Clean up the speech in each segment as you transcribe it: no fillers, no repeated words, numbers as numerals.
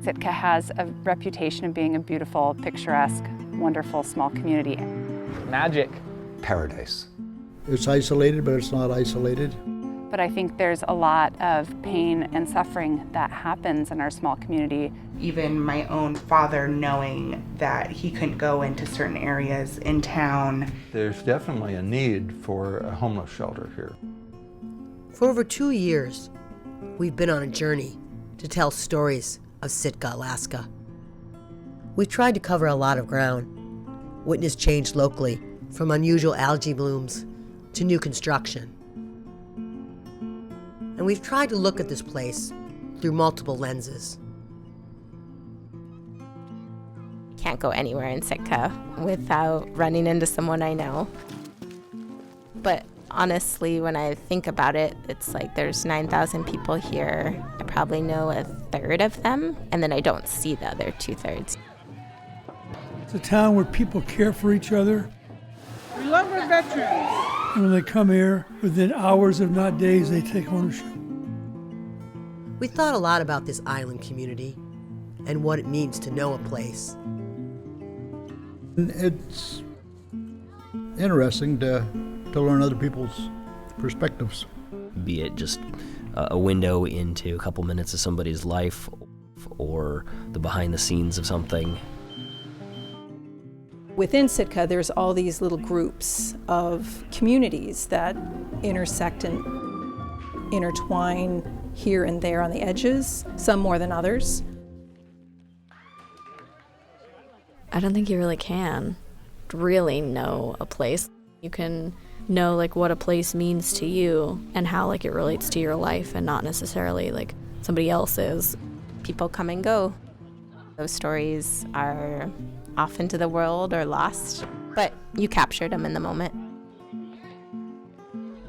Sitka has a reputation of being a beautiful, picturesque, wonderful small community. Magic. Paradise. It's isolated, but it's not isolated. But I think there's a lot of pain and suffering that happens in our small community. Even my own father knowing that he couldn't go into certain areas in town. There's definitely a need for a homeless shelter here. For over 2 years, we've been on a journey to tell stories of Sitka, Alaska. We've tried to cover a lot of ground, witness change locally, from unusual algae blooms to new construction. And we've tried to look at this place through multiple lenses. Can't go anywhere in Sitka without running into someone I know. But honestly, when I think about it, it's like there's 9,000 people here. I probably know a third of them, and then I don't see the other 2/3. It's a town where people care for each other. We love our veterans. And when they come here, within hours, if not days, they take ownership. We thought a lot about this island community and what it means to know a place. It's interesting to learn other people's perspectives. Be it just a window into a couple minutes of somebody's life or the behind the scenes of something. Within Sitka, there's all these little groups of communities that intersect and intertwine here and there on the edges, some more than others. I don't think you really can really know a place. You can know like what a place means to you and how like it relates to your life and not necessarily like somebody else's. People come and go. Those stories are off into the world or lost, but you captured them in the moment.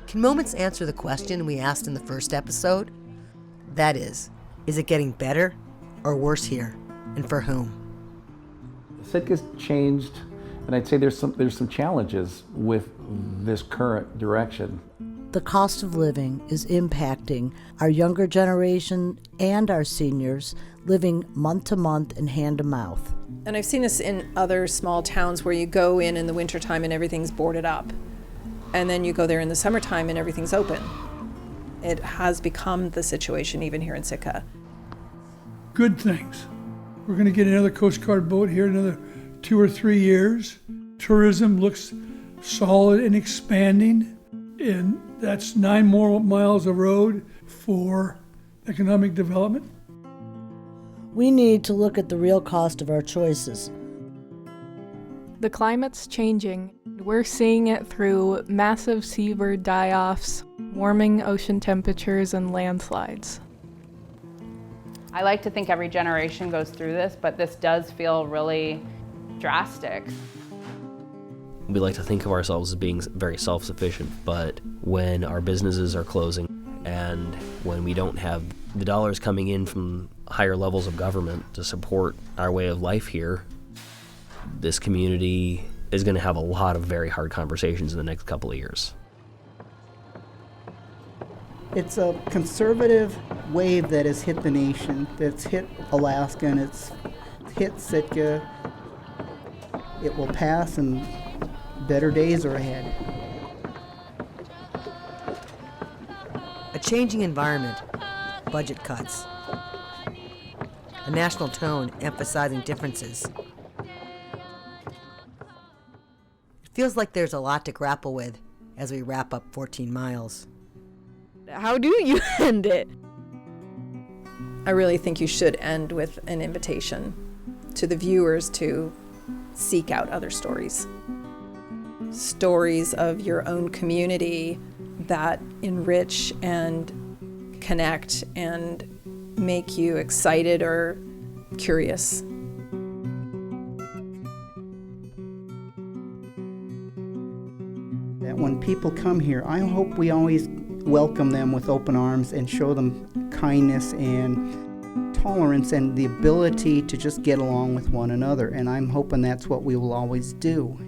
Can moments answer the question we asked in the first episode? That is it getting better or worse here, and for whom? Sitka's changed, and I'd say there's some challenges with this current direction. The cost of living is impacting our younger generation and our seniors living month to month and hand to mouth. And I've seen this in other small towns where you go in the wintertime and everything's boarded up. And then you go there in the summertime and everything's open. It has become the situation even here in Sitka. Good things. We're going to get another Coast Guard boat here in another 2 or 3 years. Tourism looks solid and expanding. And that's 9 more miles of road for economic development. We need to look at the real cost of our choices. The climate's changing. We're seeing it through massive seabird die-offs, warming ocean temperatures, and landslides. I like to think every generation goes through this, but this does feel really drastic. We like to think of ourselves as being very self-sufficient, but when our businesses are closing and when we don't have the dollars coming in from higher levels of government to support our way of life here, this community is going to have a lot of very hard conversations in the next couple of years. It's a conservative wave that has hit the nation, that's hit Alaska, and it's hit Sitka. It will pass, and better days are ahead. A changing environment, budget cuts, a national tone emphasizing differences. It feels like there's a lot to grapple with as we wrap up 14 miles. How do you end it? I really think you should end with an invitation to the viewers to seek out other stories. Stories of your own community that enrich and connect and make you excited or curious. That when people come here, I hope we always welcome them with open arms and show them kindness and tolerance and the ability to just get along with one another. And I'm hoping that's what we will always do.